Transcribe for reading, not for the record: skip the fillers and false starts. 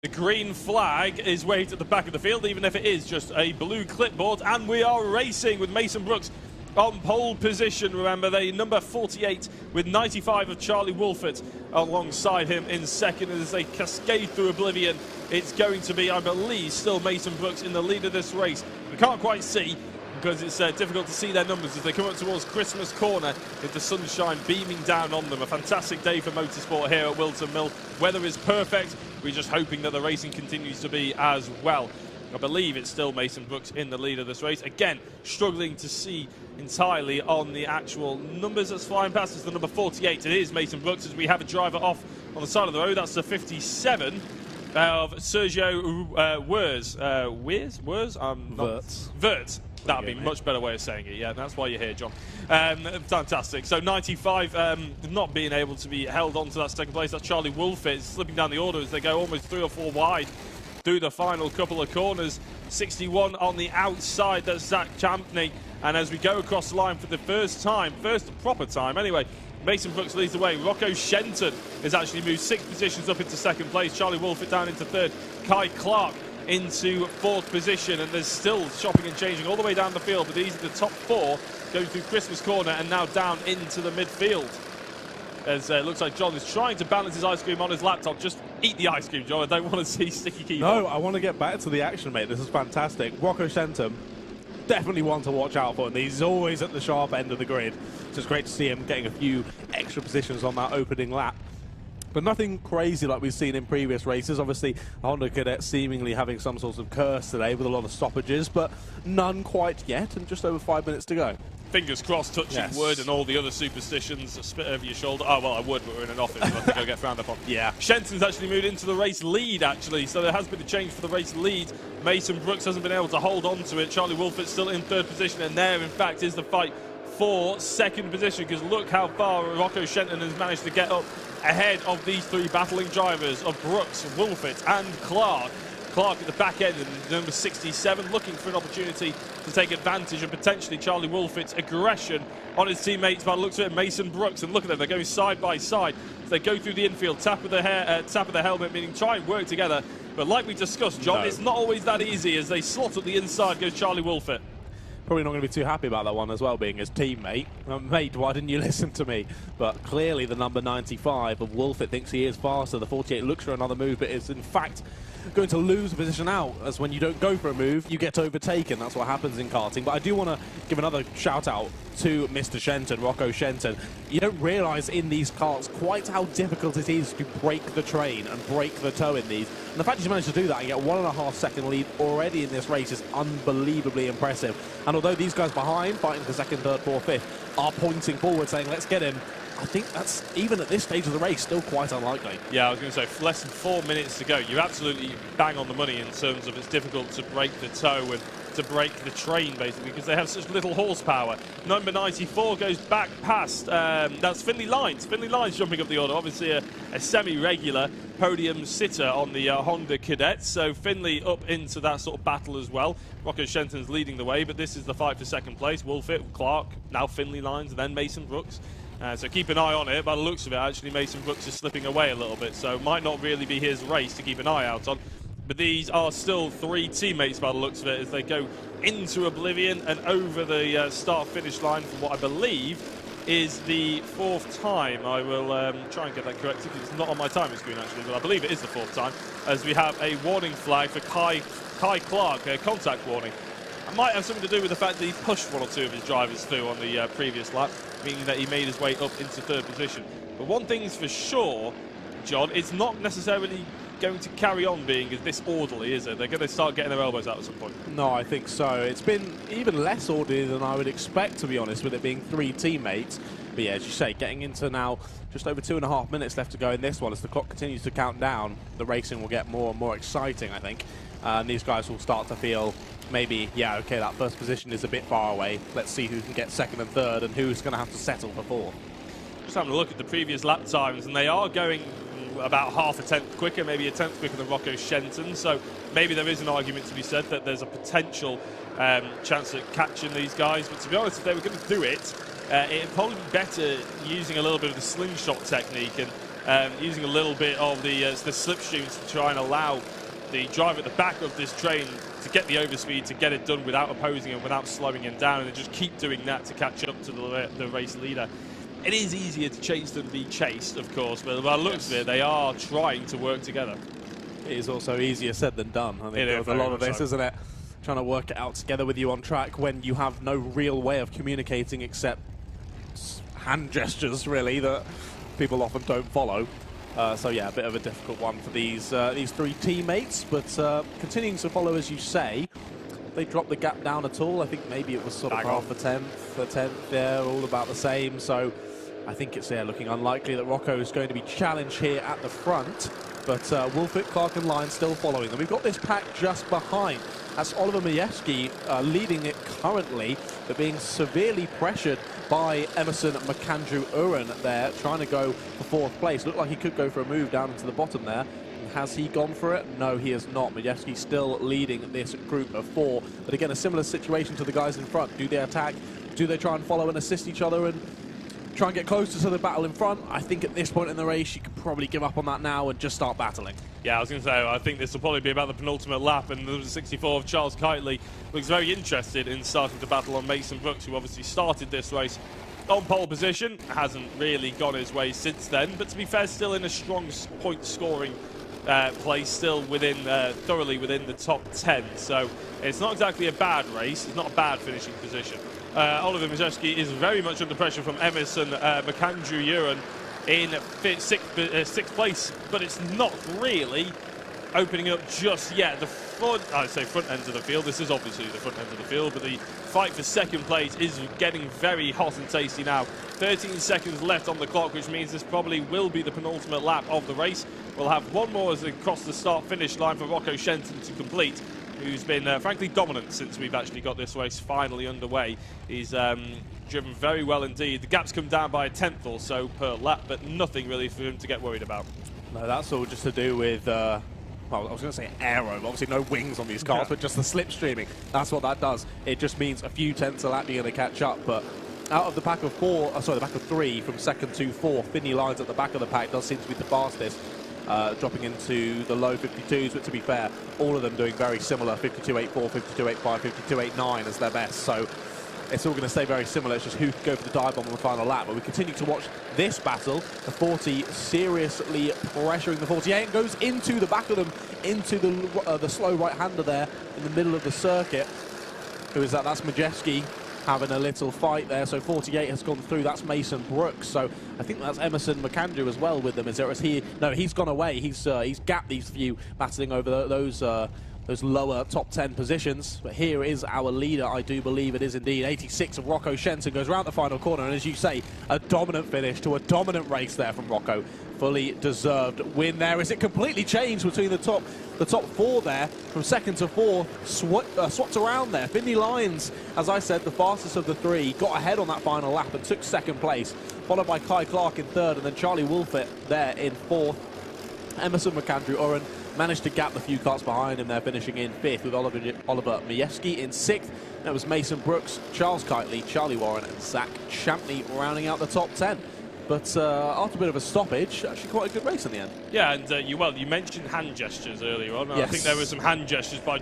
The green flag is waved at the back of the field, even if it is just a blue clipboard, and we are racing with Mason Brooks on pole position. Remember, they number 48 with 95 of Charlie Wolfett alongside him in second. As they cascade through oblivion, it's going to be, I believe, still Mason Brooks in the lead of this race. We can't quite see, because it's difficult to see their numbers as they come up towards Christmas Corner with the sunshine beaming down on them. A fantastic day for motorsport here at Whilton Mill. Weather is perfect. We're just hoping that the racing continues to be as well. I believe it's still Mason Brooks in the lead of this race. Again, struggling to see entirely on the actual numbers that's flying past us. The number 48, it is Mason Brooks, as we have a driver off on the side of the road. That's the 57 of Sergio Wurz. That would be a much better way of saying it. Yeah, that's why you're here, John. Fantastic. So 95 not being able to be held on to that second place. That's Charlie Wolfett slipping down the order as they go almost 3 or 4 wide through the final couple of corners. 61 on the outside, that's Zach Champney. And as we go across the line for the first proper time anyway, Mason Brooks leads the way. Rocco Shenton has actually moved 6 positions up into second place. Charlie Wolfett down into third. Kai Clark into 4th position, and there's still shopping and changing all the way down the field, but these are the top 4 going through Christmas Corner and now down into the midfield. As it looks like John is trying to balance his ice cream on his laptop. Just eat the ice cream, John. I don't want to see sticky keyboard. No, I want to get back to the action, mate. This is fantastic. Rocco Shenton, definitely one to watch out for, and he's always at the sharp end of the grid. So it's great to see him getting a few extra positions on that opening lap. But nothing crazy like we've seen in previous races. Obviously, Honda Cadet seemingly having some sort of curse today with a lot of stoppages, but none quite yet, and just over 5 minutes to go. Fingers crossed, touching wood and all the other superstitions. A spit over your shoulder. Oh, well, I would, but we're in an office, so I think I'll get frowned upon. Yeah. Shenton's actually moved into the race lead, actually, so there has been a change for the race lead. Mason Brooks hasn't been able to hold on to it. Charlie Wolfett's still in 3rd position, and there, in fact, is the fight for 2nd position, because look how far Rocco Shenton has managed to get up ahead of these 3 battling drivers of Brooks, Wolfett and Clark. Clark at the back end, and number 67 looking for an opportunity to take advantage of potentially Charlie Wolfett's aggression on his teammates. By the looks of it, Mason Brooks, and look at them, they're going side by side as they go through the infield, tap of the helmet, meaning try and work together. But like we discussed, John, it's not always that easy. As they slot up the inside goes Charlie Wolfett. Probably not going to be too happy about that one as well, being his teammate. Mate, why didn't you listen to me? But clearly the number 95 of Wolfett thinks he is faster. The 48 looks for another move, but is in fact going to lose a position out, as when you don't go for a move, you get overtaken. That's what happens in karting. But I do want to give another shout out to Mr. Shenton, Rocco Shenton. You don't realise in these karts quite how difficult it is to break the train and break the toe in these. And the fact he's managed to do that and get 1.5 second lead already in this race is unbelievably impressive. And although these guys behind, fighting for 2nd, 3rd, 4th, 5th, are pointing forward saying, let's get him, I think that's, even at this stage of the race, still quite unlikely. Yeah, I was going to say, less than 4 minutes to go. You're absolutely bang on the money in terms of it's difficult to break the toe and to break the train, basically, because they have such little horsepower. Number 94 goes back past, that's Finley Lines. Finley Lines jumping up the order, obviously a semi-regular podium sitter on the Honda Cadet. So Finley up into that sort of battle as well. Rocco Shenton's leading the way, but this is the fight for 2nd place. Wolfett, Clark, now Finley Lines, and then Mason Brooks. So keep an eye on it. By the looks of it, actually, Mason Brooks is slipping away a little bit, so it might not really be his race to keep an eye out on. But these are still 3 teammates by the looks of it as they go into oblivion and over the start-finish line for what I believe is the 4th time. I will try and get that corrected because it's not on my timing screen, actually, but I believe it is the 4th time, as we have a warning flag for Kai Clark, a contact warning. It might have something to do with the fact that he pushed 1 or 2 of his drivers through on the previous lap, meaning that he made his way up into 3rd position. But one thing's for sure, John, it's not necessarily going to carry on being this orderly, is it? They're going to start getting their elbows out at some point. No, I think so. It's been even less orderly than I would expect, to be honest, with it being 3 teammates. But yeah, as you say, getting into now just over 2.5 minutes left to go in this one. As the clock continues to count down, the racing will get more and more exciting, I think. And these guys will start to feel maybe, yeah, okay, that 1st position is a bit far away. Let's see who can get 2nd and 3rd and who's going to have to settle for 4th. Just having a look at the previous lap times, and they are going about half a tenth quicker, maybe a tenth quicker than Rocco Shenton. So maybe there is an argument to be said that there's a potential chance at catching these guys. But to be honest, if they were going to do it, it'd probably be better using a little bit of the slingshot technique and using a little bit of the slipstreams to try and allow the driver at the back of this train to get the overspeed, to get it done without opposing him, without slowing him down, and just keep doing that to catch up to the race leader. It is easier to chase than be chased, of course, but by the looks of it, they are trying to work together. It is also easier said than done. I think there's a lot of this, isn't it? Trying to work it out together with you on track when you have no real way of communicating except hand gestures, really, that people often don't follow. So yeah, a bit of a difficult one for these three teammates, but continuing to follow, as you say. They dropped the gap down at all. I think maybe it was sort of half a tenth there, all about the same. So I think it's looking unlikely that Rocco is going to be challenged here at the front. But Wolfit, Clark and Lyon still following them. We've got this pack just behind. That's Oliver Majewski leading it currently, but being severely pressured by Emerson McAndrew-Uren there, trying to go for fourth place. Looked like he could go for a move down into the bottom there. Has he gone for it? No, he has not. Majewski still leading this group of four. But again, a similar situation to the guys in front. Do they attack? Do they try and follow and assist each other and try and get closer to the battle in front? I think at this point in the race, you could probably give up on that now and just start battling. Yeah, I was going to say, I think this will probably be about the penultimate lap, and the 64 of Charles Kitely looks very interested in starting to battle on Mason Brooks, who obviously started this race on pole position. Hasn't really gone his way since then, but to be fair, still in a strong point-scoring place, still within thoroughly within the top 10. So it's not exactly a bad race. It's not a bad finishing position. Oliver Majewski is very much under pressure from Emerson McAndrew-Uren in sixth place, but it's not really opening up just yet. The front, I'd say front end of the field, this is obviously the front end of the field, but the fight for second place is getting very hot and tasty now. 13 seconds left on the clock, which means this probably will be the penultimate lap of the race. We'll have one more as they cross the start-finish line for Rocco Shenton to complete, who's been frankly dominant since we've actually got this race finally underway. He's driven very well indeed. The gap's come down by a tenth or so per lap, but nothing really for him to get worried about. No, that's all just to do with well, I was going to say aero, but obviously no wings on these cars, but just the slipstreaming. That's what that does. It just means a few tenths a lap you're going to catch up, but out of the pack of the pack of three from second to fourth, Finley Lyons at the back of the pack does seem to be the fastest, dropping into the low 52s, but to be fair, all of them doing very similar, 52.84, 52.85, 52.89 as their best, so it's all going to stay very similar. It's just who can go for the dive bomb on the final lap. But we continue to watch this battle. The 40 seriously pressuring the 48 and goes into the back of them, into the slow right-hander there in the middle of the circuit. Who is that? That's Majewski having a little fight there. So 48 has gone through. That's Mason Brooks. So I think that's Emerson McAndrew as well with them. Is there? Is he? No, he's gone away. He's gapped these few, battling over those lower top 10 positions. But here is our leader, I do believe it is indeed. 86 of Rocco Shenton goes around the final corner, and as you say, a dominant finish to a dominant race there from Rocco. Fully deserved win there. Is it completely changed between the top four there, from second to fourth, swapped around there. Finley Lyons, as I said, the fastest of the three, got ahead on that final lap and took second place, followed by Kai Clark in third, and then Charlie Wolfit there in fourth. Emerson McAndrew-Uren managed to gap the few carts behind him there, finishing in fifth, with Oliver Majewski in sixth. That was Mason Brooks, Charles Kitely, Charlie Warren and Zach Champney rounding out the top 10. But after a bit of a stoppage, actually quite a good race in the end. Yeah, and you mentioned hand gestures earlier on. Yes. I think there were some hand gestures by